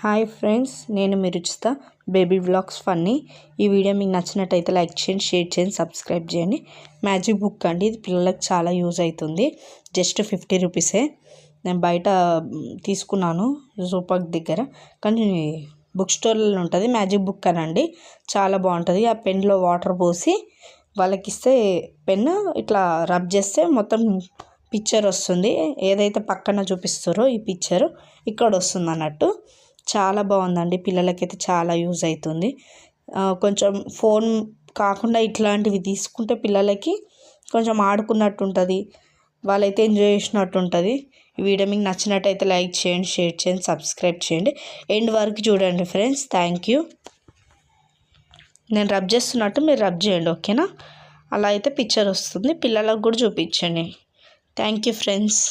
Hi friends, నేను మీ Ruchita baby vlogs funny. ఈ video మీకు నచ్చినట్టయితే లైక్ చేయండి, షేర్ చేయండి, సబ్స్క్రైబ్ చేయండి. మ్యాజిక్ బుక్ అండి, ఇది పిల్లలకు చాలా యూజ్ అవుతుంది. జస్ట్ 50 రూపీసే. నేను బయట తీసుకున్నాను జూపాక్ దగ్గర, కానీ బుక్ స్టోర్లో ఉంటుంది. మ్యాజిక్ బుక్ అనండి, చాలా బాగుంటుంది. ఆ పెన్లో వాటర్ పోసి వాళ్ళకి ఇస్తే పెన్ను ఇట్లా రబ్ చేస్తే మొత్తం పిక్చర్ వస్తుంది. ఏదైతే పక్కన చూపిస్తారో ఈ పిక్చర్ ఇక్కడ వస్తుంది అన్నట్టు. చాలా బాగుందండి, పిల్లలకైతే చాలా యూజ్ అవుతుంది. కొంచెం ఫోన్ కాకుండా ఇట్లాంటివి తీసుకుంటే పిల్లలకి కొంచెం ఆడుకున్నట్టు ఉంటుంది, వాళ్ళైతే ఎంజాయ్ చేసినట్టు ఉంటుంది. ఈ వీడియో మీకు నచ్చినట్టయితే లైక్ చేయండి, షేర్ చేయండి, సబ్స్క్రైబ్ చేయండి. ఎండ్ వరకు చూడండి ఫ్రెండ్స్. Thank you. నేను రబ్ చేస్తున్నట్టు మీరు రబ్ చేయండి, ఓకేనా? అలా అయితే పిక్చర్ వస్తుంది. పిల్లలకు కూడా చూపించండి. Thank you friends.